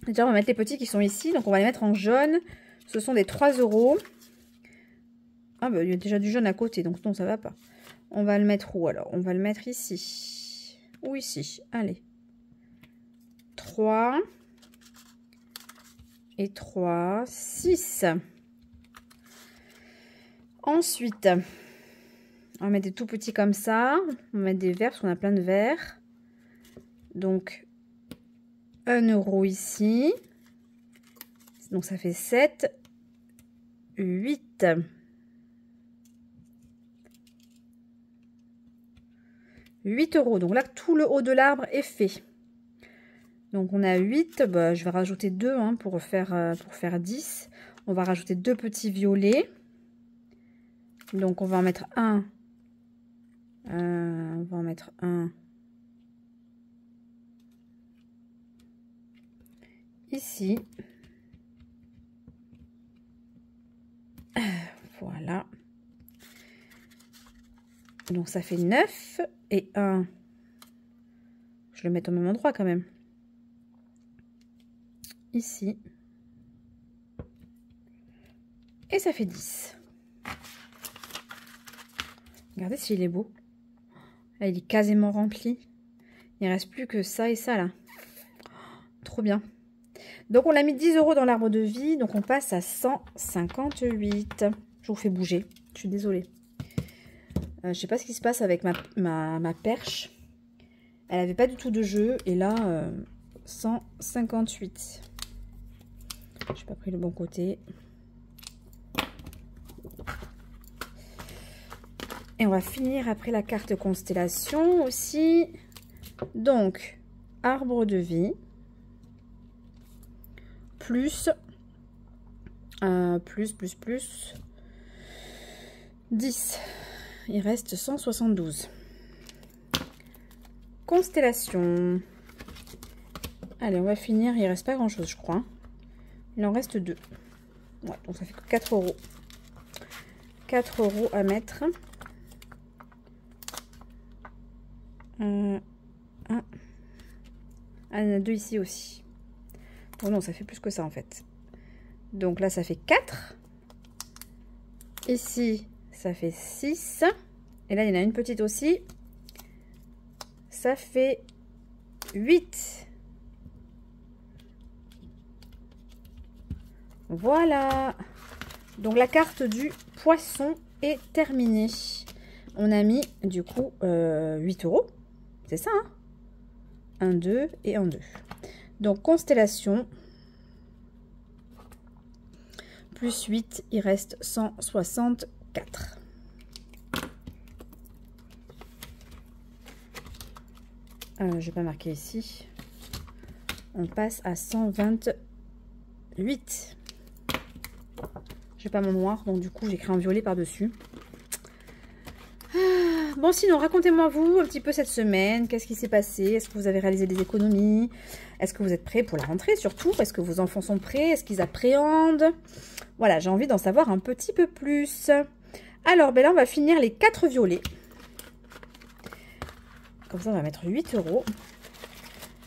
déjà, on va mettre les petits qui sont ici. Donc, on va les mettre en jaune. Ce sont des 3 €. Ah, bah, il y a déjà du jaune à côté, donc non, ça va pas. On va le mettre où alors? On va le mettre ici. Ou ici. Allez. 3. Et 3. 6. Ensuite, on va mettre des tout petits comme ça. On va mettre des verts parce qu'on a plein de verts. Donc, 1 € ici. Donc, ça fait 7. 8. 8 €. Donc là, tout le haut de l'arbre est fait. Donc, on a 8. Bah, je vais rajouter 2 pour faire 10. On va rajouter 2 petits violets. Donc, on va en mettre un. On va en mettre un ici. Voilà. Donc, ça fait 9 et 1. Je le mets au même endroit quand même. Ici. Et ça fait 10. Regardez s'il est beau. Là, il est quasiment rempli. Il ne reste plus que ça et ça là. Trop bien. Donc, on a mis 10 € dans l'arbre de vie. Donc, on passe à 158. Je vous fais bouger. Je suis désolée. Je ne sais pas ce qui se passe avec ma perche. Elle n'avait pas du tout de jeu. Et là, 158. Je n'ai pas pris le bon côté. Et on va finir après la carte constellation aussi. Donc, arbre de vie. Plus 10. Il reste 172. Constellation. Allez, on va finir. Il reste pas grand chose, je crois. Il en reste 2. Ouais, donc ça fait que 4 euros. 4 euros à mettre. Ah, il y en a 2 ici aussi. Oh non, ça fait plus que ça en fait. Donc là, ça fait 4. Ici, ça fait 6. Et là, il y en a une petite aussi. Ça fait 8. Voilà. Donc la carte du poisson est terminée. On a mis du coup 8 euros. C'est ça, hein? 1, 2 et 1, 2. Donc constellation. Plus 8, il reste 164. Je vais pas marquer ici. On passe à 128. J'ai pas mon noir, donc du coup j'écris en violet par-dessus. Bon, sinon, racontez-moi vous un petit peu cette semaine. Qu'est-ce qui s'est passé? Est-ce que vous avez réalisé des économies? Est-ce que vous êtes prêts pour la rentrée surtout? Est-ce que vos enfants sont prêts? Est-ce qu'ils appréhendent? Voilà, j'ai envie d'en savoir un petit peu plus. Alors, ben là, on va finir les 4 violets. Comme ça, on va mettre 8 euros.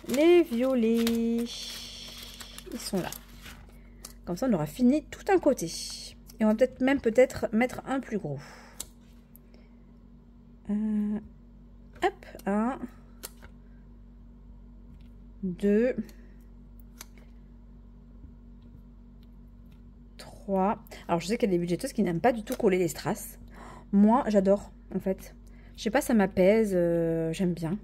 Les violets, ils sont là. Comme ça, on aura fini tout un côté. Et on va peut-être mettre un plus gros. Hop, 1, 2, 3. Alors, je sais qu'il y a des budgéteuses qui n'aiment pas du tout coller les strass. Moi, j'adore, en fait. Je sais pas, ça m'apaise. J'aime bien.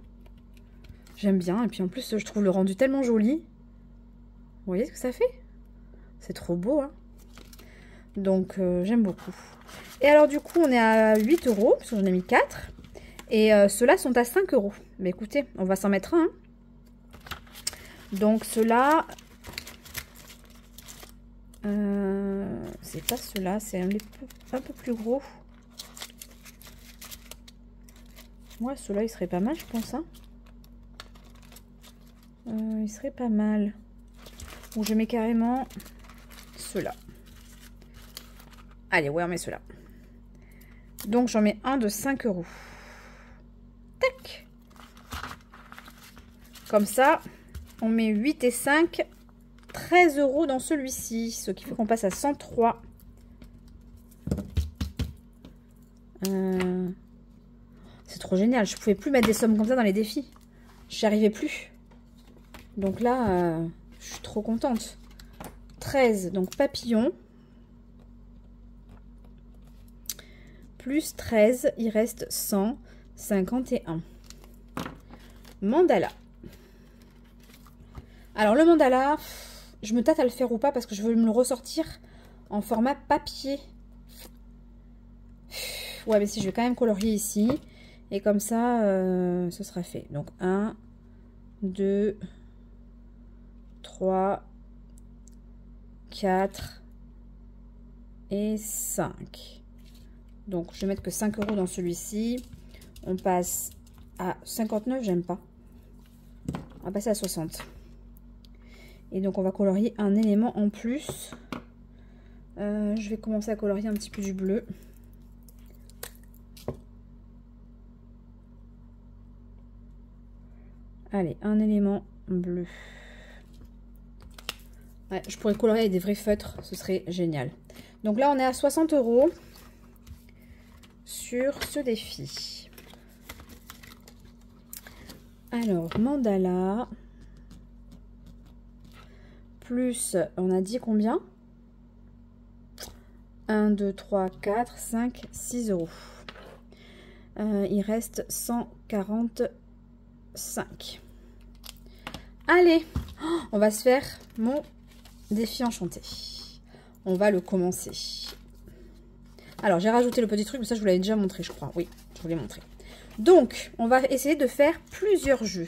J'aime bien. Et puis, en plus, je trouve le rendu tellement joli. Vous voyez ce que ça fait? C'est trop beau, hein. Donc, j'aime beaucoup. Et alors, du coup, on est à 8 euros, parce que j'en ai mis 4. Et ceux-là sont à 5 euros. Mais écoutez, on va s'en mettre un. Hein. Donc, ceux-là... c'est pas ceux-là, c'est un peu plus gros. Ouais, ceux-là, ils seraient pas mal, je pense. Hein. Ils seraient pas mal. Ou je mets carrément ceux-là. Allez, ouais, on met ceux-là. Donc, j'en mets un de 5 euros. Tac. Comme ça, on met 8 et 5, 13 euros dans celui-ci. Ce qui fait qu'on passe à 103. C'est trop génial. Je ne pouvais plus mettre des sommes comme ça dans les défis. J'y arrivais plus. Donc là, je suis trop contente. 13, donc papillon. Plus 13, il reste 151. Mandala. Alors le mandala, je me tâte à le faire ou pas parce que je veux me le ressortir en format papier. Ouais, mais si, je vais quand même colorier ici. Et comme ça, ce sera fait. Donc 1, 2, 3, 4 et 5. Donc, je vais mettre que 5 euros dans celui-ci. On passe à 59, j'aime pas. On va passer à 60. Et donc, on va colorier un élément en plus. Je vais commencer à colorier un petit peu du bleu. Allez, un élément bleu. Ouais, je pourrais colorier avec des vrais feutres, ce serait génial. Donc là, on est à 60 euros sur ce défi. Alors, mandala. Plus, on a dit combien? 1, 2, 3, 4, 5, 6 euros. Il reste 145. Allez, on va se faire mon défi enchanté. On va le commencer. Alors, j'ai rajouté le petit truc, mais ça, je vous l'avais déjà montré, je crois. Oui, je vous l'ai montré. Donc, on va essayer de faire plusieurs jeux.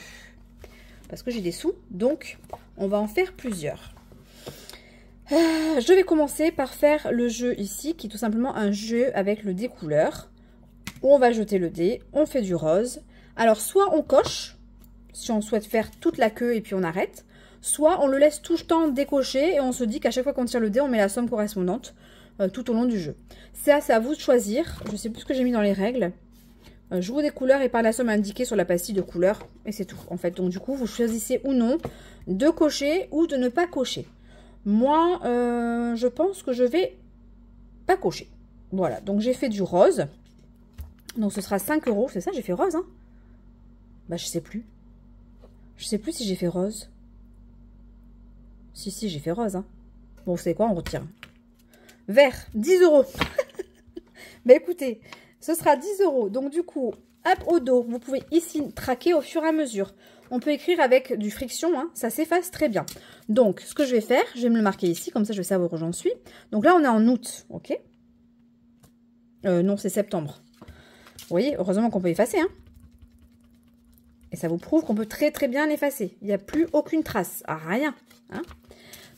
Parce que j'ai des sous, donc on va en faire plusieurs. Je vais commencer par faire le jeu ici, qui est tout simplement un jeu avec le dé couleur. Où on va jeter le dé, on fait du rose. Alors, soit on coche, si on souhaite faire toute la queue et puis on arrête. Soit on le laisse tout le temps décocher et on se dit qu'à chaque fois qu'on tire le dé, on met la somme correspondante tout au long du jeu. Ça, c'est à vous de choisir. Je sais plus ce que j'ai mis dans les règles. Jouer des couleurs et par la somme indiquée sur la pastille de couleurs. Et c'est tout, en fait. Donc, du coup, vous choisissez ou non de cocher ou de ne pas cocher. Moi, je pense que je vais pas cocher. Voilà, donc j'ai fait du rose. Donc, ce sera 5 €. C'est ça, j'ai fait rose, hein? Bah, je sais plus. Je sais plus si j'ai fait rose. Si, j'ai fait rose, hein. Bon, vous savez quoi, on retire. Vert, 10 €. Bah, écoutez... Ce sera 10 €. Donc, du coup, hop, au dos, vous pouvez ici traquer au fur et à mesure. On peut écrire avec du friction, hein, ça s'efface très bien. Donc, ce que je vais faire, je vais me le marquer ici, comme ça je vais savoir où j'en suis. Donc là, on est en août, ok? Non, c'est septembre. Vous voyez, heureusement qu'on peut effacer, hein. Et ça vous prouve qu'on peut très très bien l'effacer. Il n'y a plus aucune trace, rien. Hein.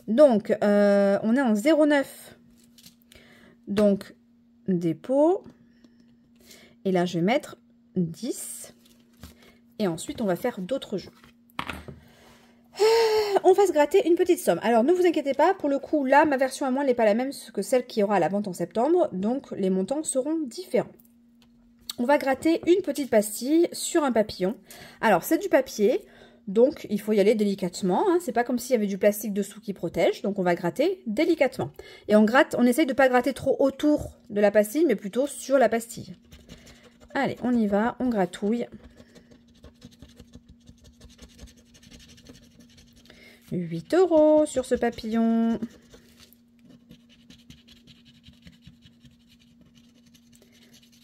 Donc, on est en 09. Donc, dépôt... Et là, je vais mettre 10. Et ensuite, on va faire d'autres jeux. On va se gratter une petite somme. Alors, ne vous inquiétez pas. Pour le coup, là, ma version à moi n'est pas la même que celle qui aura à la vente en septembre. Donc, les montants seront différents. On va gratter une petite pastille sur un papillon. Alors, c'est du papier. Donc, il faut y aller délicatement. Hein. C'est pas comme s'il y avait du plastique dessous qui protège. Donc, on va gratter délicatement. Et on gratte, on essaye de ne pas gratter trop autour de la pastille, mais plutôt sur la pastille. Allez, on y va, on gratouille. 8 € sur ce papillon.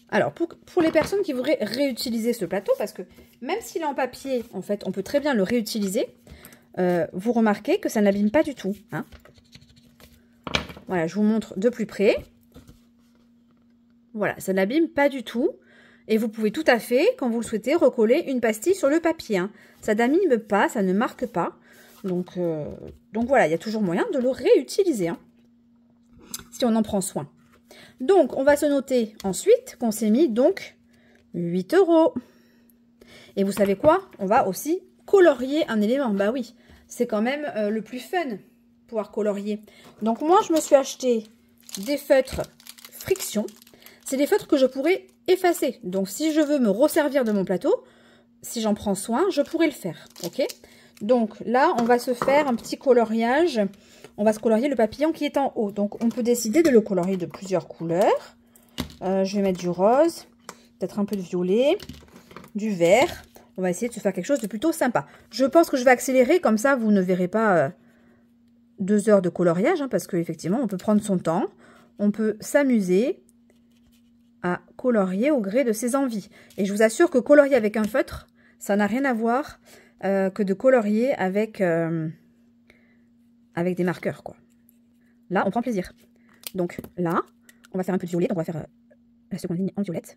Alors, pour les personnes qui voudraient réutiliser ce plateau, parce que même s'il est en papier, en fait, on peut très bien le réutiliser. Vous remarquez que ça n'abîme pas du tout. Hein. Voilà, je vous montre de plus près. Voilà, ça n'abîme pas du tout. Et vous pouvez tout à fait, quand vous le souhaitez, recoller une pastille sur le papier. Hein. Ça n'abîme pas, ça ne marque pas. Donc voilà, il y a toujours moyen de le réutiliser. Hein, si on en prend soin. Donc, on va se noter ensuite qu'on s'est mis donc 8 €. Et vous savez quoi? On va aussi colorier un élément. Bah oui, c'est quand même le plus fun, pouvoir colorier. Donc moi, je me suis acheté des feutres friction. C'est des feutres que je pourrais effacer. Donc, si je veux me resservir de mon plateau, si j'en prends soin, je pourrais le faire. Ok? Donc, là, on va se faire un petit coloriage. On va se colorier le papillon qui est en haut. Donc, on peut décider de le colorier de plusieurs couleurs. Je vais mettre du rose, peut-être un peu de violet, du vert. On va essayer de se faire quelque chose de plutôt sympa. Je pense que je vais accélérer, comme ça, vous ne verrez pas 2 heures de coloriage, hein, parce qu'effectivement, on peut prendre son temps. On peut s'amuser à colorier au gré de ses envies. Et je vous assure que colorier avec un feutre, ça n'a rien à voir que de colorier avec des marqueurs, quoi. Là, on prend plaisir. Donc là, on va faire un peu de violet. Donc on va faire la seconde ligne en violette.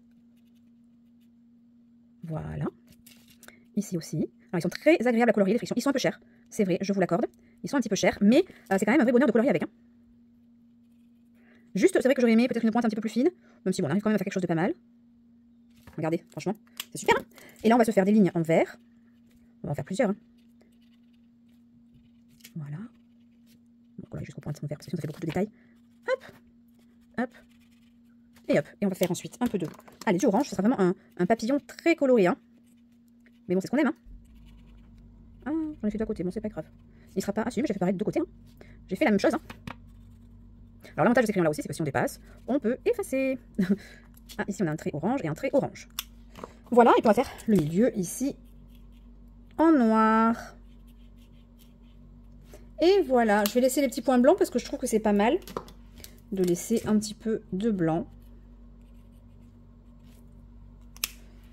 Voilà. Ici aussi. Alors, ils sont très agréables à colorier, les frictions. Ils sont un peu chers, c'est vrai, je vous l'accorde. Ils sont un petit peu chers, mais c'est quand même un vrai bonheur de colorier avec. Hein. Juste, c'est vrai que j'aurais aimé peut-être une pointe un petit peu plus fine, même si bon, on arrive quand même à faire quelque chose de pas mal. Regardez, franchement, c'est super. Hein. Et là, on va se faire des lignes en vert. On va en faire plusieurs. Hein. Voilà. Donc voilà, jusqu'au point en vert, parce que sinon ça fait beaucoup de détails. Hop, hop, et hop. Et on va faire ensuite un peu de... Allez, du orange, ce sera vraiment un papillon très coloré. Hein. Mais bon, c'est ce qu'on aime. Hein. Ah, j'en ai fait deux côtés, bon, c'est pas grave. Il sera pas... Ah si, mais j'ai fait pareil de deux côtés. Hein. J'ai fait la même chose. Hein. Alors l'avantage de ces crayons là aussi, c'est que si on dépasse, on peut effacer. Ah, ici on a un trait orange et un trait orange. Voilà, et puis on va faire le milieu ici en noir. Et voilà, je vais laisser les petits points blancs parce que je trouve que c'est pas mal de laisser un petit peu de blanc.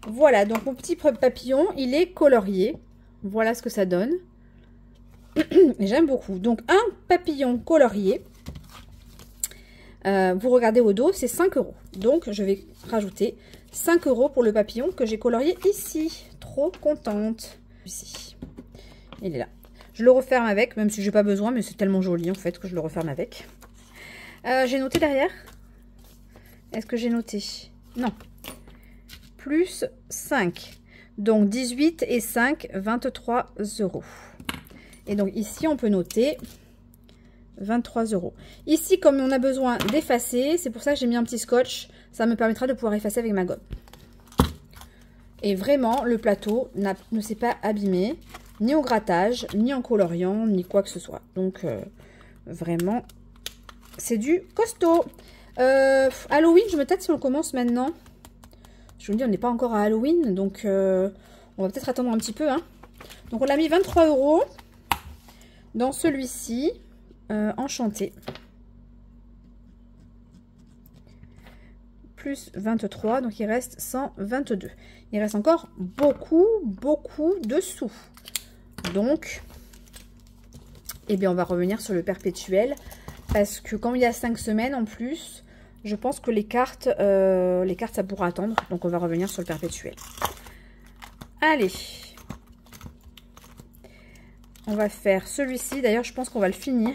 Voilà, donc mon petit papillon, il est colorié. Voilà ce que ça donne. J'aime beaucoup. Donc un papillon colorié. vous regardez au dos, c'est 5 €. Donc, je vais rajouter 5 € pour le papillon que j'ai colorié ici. Trop contente. Ici. Il est là. Je le referme avec, même si j'ai pas besoin, mais c'est tellement joli en fait que je le referme avec. J'ai noté derrière. Est-ce que j'ai noté? Non. Plus 5. Donc 18 et 5, 23 €. Et donc ici, on peut noter 23 €. Ici, comme on a besoin d'effacer, c'est pour ça que j'ai mis un petit scotch. Ça me permettra de pouvoir effacer avec ma gomme. Et vraiment, le plateau ne s'est pas abîmé, ni au grattage, ni en coloriant, ni quoi que ce soit. Donc, vraiment, c'est du costaud. Halloween, je me tâte si on commence maintenant. Je vous dis, on n'est pas encore à Halloween, donc on va peut-être attendre un petit peu. Hein. Donc, on a mis 23 € dans celui-ci, enchanté. Plus 23, donc il reste 122. Il reste encore beaucoup de sous. Donc, eh bien, on va revenir sur le perpétuel. Parce que comme il y a 5 semaines en plus, je pense que les cartes, ça pourra attendre. Donc, on va revenir sur le perpétuel. Allez. On va faire celui-ci. D'ailleurs, je pense qu'on va le finir.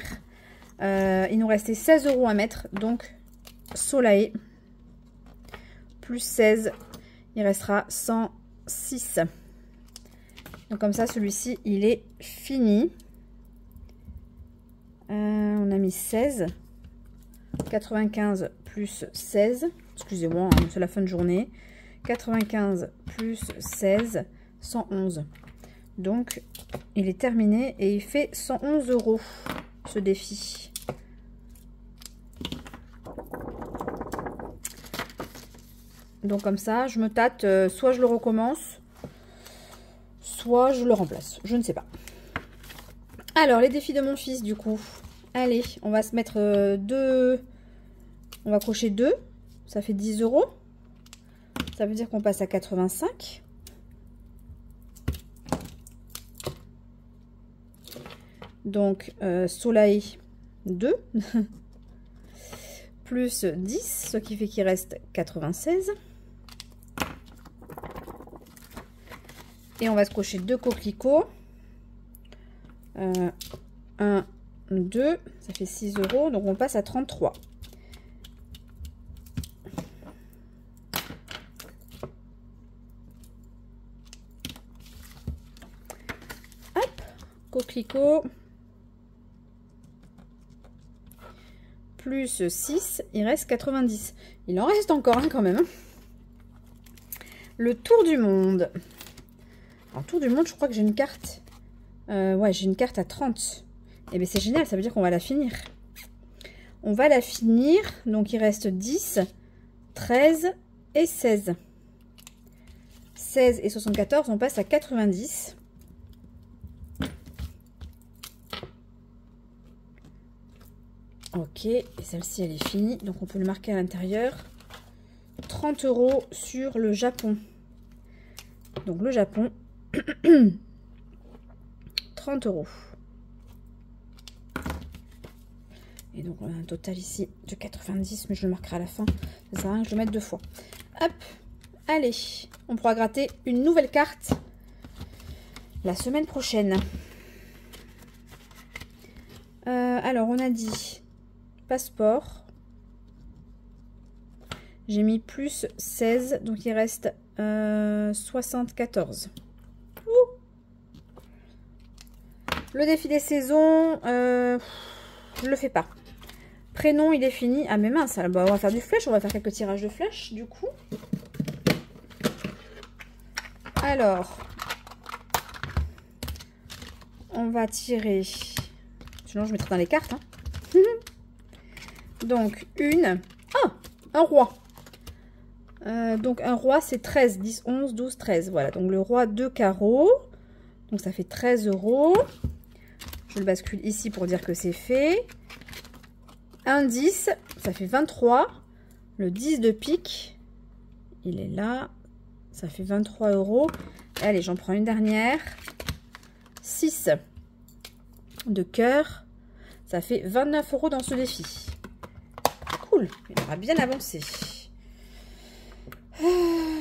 Il nous restait 16 € à mettre. Donc, Soleil. Plus 16, il restera 106. Donc comme ça, celui-ci, il est fini. On a mis 16. 95 plus 16. Excusez-moi, hein, c'est la fin de journée. 95 plus 16, 111. Donc, il est terminé et il fait 111 € ce défi. Donc comme ça, je me tâte, soit je le recommence, soit je le remplace. Je ne sais pas. Alors, les défis de mon fils, du coup. Allez, on va se mettre 2. On va cocher 2. Ça fait 10 €. Ça veut dire qu'on passe à 85. Donc, Soleil 2. Plus 10, ce qui fait qu'il reste 96. Et on va se cocher 2 coquelicots. 1, 2, ça fait 6 €. Donc on passe à 33. Hop, coquelicot. Plus 6, il reste 90. Il en reste encore un quand même. Hein. Le tour du monde. En tour du monde, je crois que j'ai une carte. Ouais, j'ai une carte à 30. Et bien c'est génial, ça veut dire qu'on va la finir. On va la finir. Donc il reste 10, 13 et 16. 16 et 74, on passe à 90. Ok, et celle-ci elle est finie, donc on peut le marquer à l'intérieur. 30 € sur le Japon. Donc le Japon, 30 €. Et donc on a un total ici de 90, mais je le marquerai à la fin. Ça sert à rien que je le mette 2 fois. Hop, allez, on pourra gratter une nouvelle carte la semaine prochaine. Alors on a dit passeport. J'ai mis plus 16, donc il reste 74. Ouh. Le défi des saisons, je le fais pas. Prénom, il est fini. Ah mais mince, bah, on va faire du flèche, on va faire quelques tirages de flèches du coup. Alors, on va tirer, sinon je mettrai dans les cartes. Hein. Donc, une... Ah, un roi. Donc, un roi, c'est 13, 10, 11, 12, 13. Voilà, donc le roi 2 carreaux. Donc, ça fait 13 €. Je le bascule ici pour dire que c'est fait. Un 10, ça fait 23. Le 10 de pique, il est là. Ça fait 23 €. Allez, j'en prends une dernière. 6 de cœur. Ça fait 29 € dans ce défi. Cool. aura bien avancé.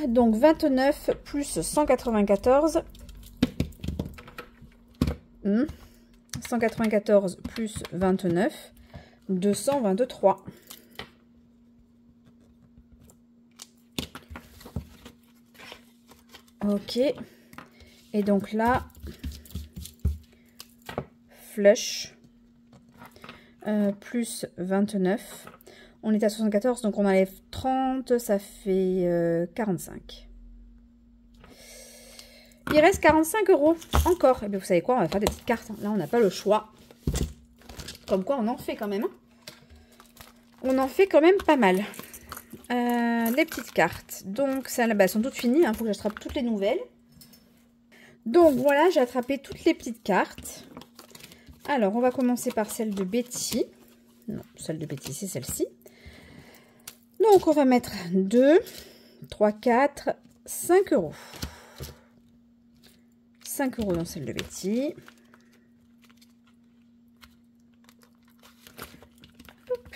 Donc 29 plus 194. 194 plus 29. 223. Ok. Et donc là, flush plus 29. On est à 74, donc on enlève 30, ça fait 45. Il reste 45 € encore. Et bien vous savez quoi, on va faire des petites cartes. Là, on n'a pas le choix. Comme quoi, on en fait quand même. Hein. On en fait quand même pas mal. Les petites cartes. Donc, ça, elles sont toutes finies. Il faut que j'attrape toutes les nouvelles. Donc, voilà, j'ai attrapé toutes les petites cartes. Alors, on va commencer par celle de Betty. Non, celle de Betty, c'est celle-ci. Donc, on va mettre 2, 3, 4, 5 €. 5 € dans celle de Betty. Hop.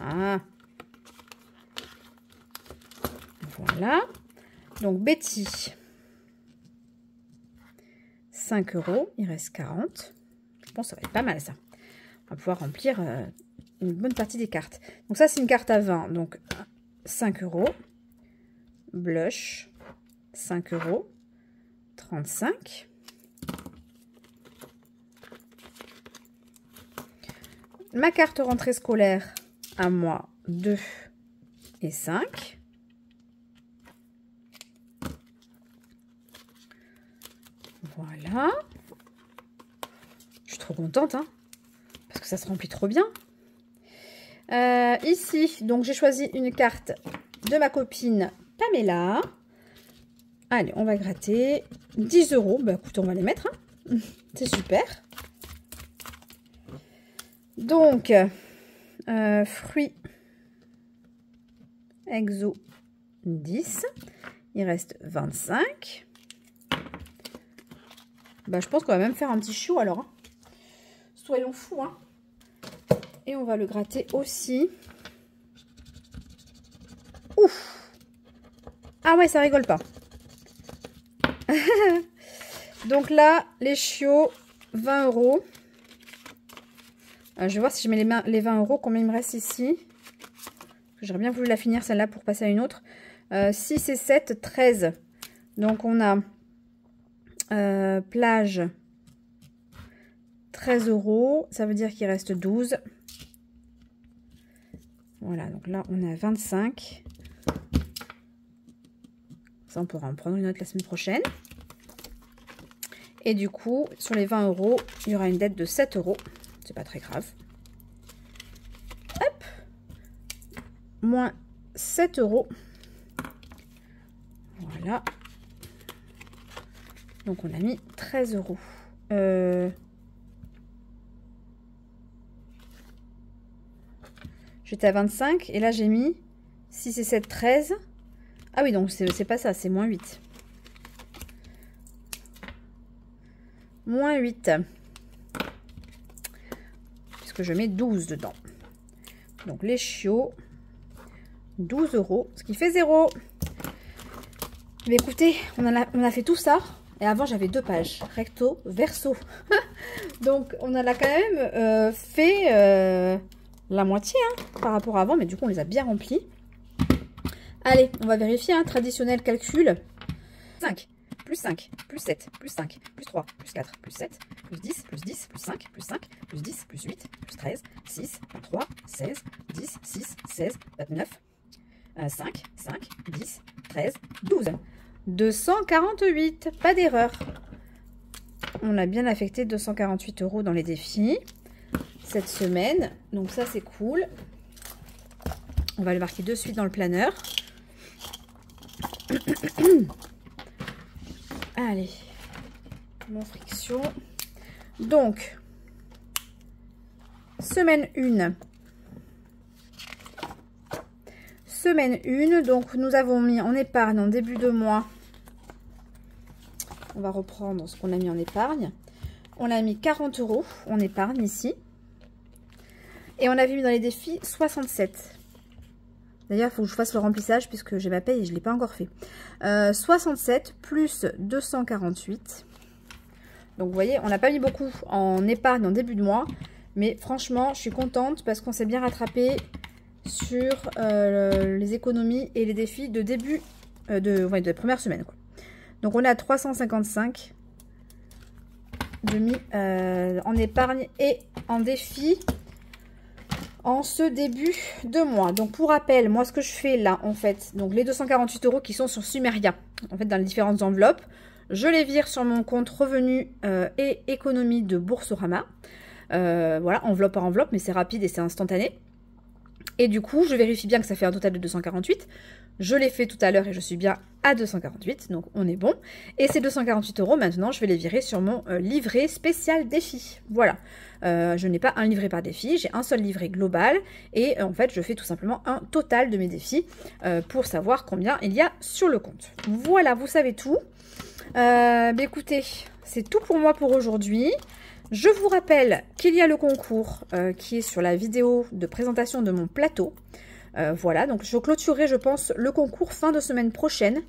Ah. Voilà. Donc, Betty. 5 €. Il reste 40. Je pense que ça va être pas mal, ça. On va pouvoir remplir une bonne partie des cartes. Donc, ça, c'est une carte à 20. Donc, 5 €. Blush. 5 €. 35. Ma carte rentrée scolaire à moi, 2 et 5. Voilà. Je suis trop contente, hein, parce que ça se remplit trop bien. Ici, donc j'ai choisi une carte de ma copine Pamela. Allez, on va gratter 10 €. Bah écoute, on va les mettre. Hein. C'est super. Donc, fruits exo 10. Il reste 25. Bah, je pense qu'on va même faire un petit chiot alors. Hein. Soyons fous. Hein. Et on va le gratter aussi. Ouf! Ah ouais, ça rigole pas. Donc là, les chiots, 20 €. Je vais voir si je mets les 20 €, combien il me reste ici. J'aurais bien voulu la finir celle-là pour passer à une autre. 6 et 7, 13. Donc on a plage, 13 €. Ça veut dire qu'il reste 12. Voilà, donc là on est à 25. Ça, on pourra en prendre une autre la semaine prochaine. Et du coup, sur les 20 €, il y aura une dette de 7 €. C'est pas très grave. Hop. Moins 7 €. Voilà. Donc, on a mis 13 €. J'étais à 25 et là, j'ai mis 6 et 7, 13. Ah oui, donc c'est pas ça, c'est moins 8. Moins 8. Puisque je mets 12 dedans. Donc les chiots, 12 €, ce qui fait 0. Mais écoutez, on a fait tout ça. Et avant, j'avais 2 pages, recto, verso. Donc on a quand même fait la moitié hein, par rapport à avant. Mais du coup, on les a bien remplis. Allez, on va vérifier un traditionnel calcul. 5, plus 5, plus 7, plus 5, plus 3, plus 4, plus 7, plus 10, plus 10, plus 5, plus 5, plus 10, plus 8, plus 13, 6, 23, 16, 10, 6, 16, 29, 5, 5, 10, 13, 12. 248, pas d'erreur. On a bien affecté 248 € dans les défis cette semaine. Donc ça, c'est cool. On va le marquer de suite dans le planeur. Allez, mon friction. Donc, semaine 1. Semaine 1, donc nous avons mis en épargne en début de mois. On va reprendre ce qu'on a mis en épargne. On a mis 40 € en épargne ici. Et on avait mis dans les défis 67. D'ailleurs, il faut que je fasse le remplissage puisque j'ai ma paye et je ne l'ai pas encore fait. 67 plus 248. Donc vous voyez, on n'a pas mis beaucoup en épargne en début de mois. Mais franchement, je suis contente parce qu'on s'est bien rattrapé sur les économies et les défis de début de la première semaine, quoi. Donc on est à 355 en épargne et en défi en ce début de mois. Donc pour rappel, moi ce que je fais là en fait, donc les 248 € qui sont sur Sumeria, en fait dans les différentes enveloppes, je les vire sur mon compte revenus et économie de Boursorama. Voilà, enveloppe par enveloppe, mais c'est rapide et c'est instantané. Et du coup, je vérifie bien que ça fait un total de 248. Je l'ai fait tout à l'heure et je suis bien à 248, donc on est bon. Et ces 248 €, maintenant, je vais les virer sur mon livret spécial défi. Voilà, je n'ai pas un livret par défi, j'ai un seul livret global. Et en fait, je fais tout simplement un total de mes défis pour savoir combien il y a sur le compte. Voilà, vous savez tout. Écoutez, c'est tout pour moi pour aujourd'hui. Je vous rappelle qu'il y a le concours qui est sur la vidéo de présentation de mon plateau. Voilà, donc je clôturerai, je pense, le concours fin de semaine prochaine.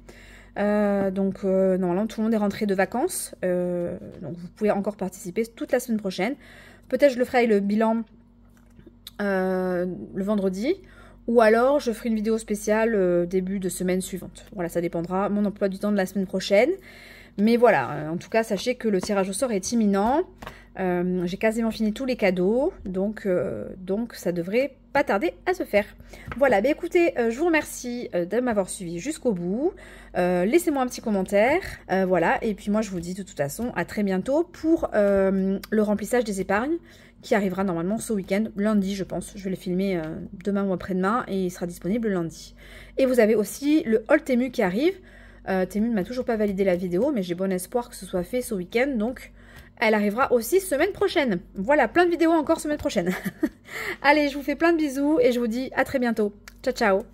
Normalement, tout le monde est rentré de vacances. Donc, vous pouvez encore participer toute la semaine prochaine. Peut-être je le ferai avec le bilan le vendredi. Ou alors, je ferai une vidéo spéciale début de semaine suivante. Voilà, ça dépendra mon emploi du temps de la semaine prochaine. Mais voilà, en tout cas, sachez que le tirage au sort est imminent. J'ai quasiment fini tous les cadeaux, donc ça devrait pas tarder à se faire. Voilà, écoutez, je vous remercie de m'avoir suivi jusqu'au bout. Laissez-moi un petit commentaire. Voilà, et puis moi je vous dis de toute façon à très bientôt pour le remplissage des épargnes qui arrivera normalement ce week-end, lundi je pense. Je vais le filmer demain ou après-demain et il sera disponible lundi. Et vous avez aussi le haul Temu qui arrive. Temu ne m'a toujours pas validé la vidéo, mais j'ai bon espoir que ce soit fait ce week-end, donc elle arrivera aussi semaine prochaine. Voilà, plein de vidéos encore semaine prochaine. Allez, je vous fais plein de bisous et je vous dis à très bientôt. Ciao, ciao.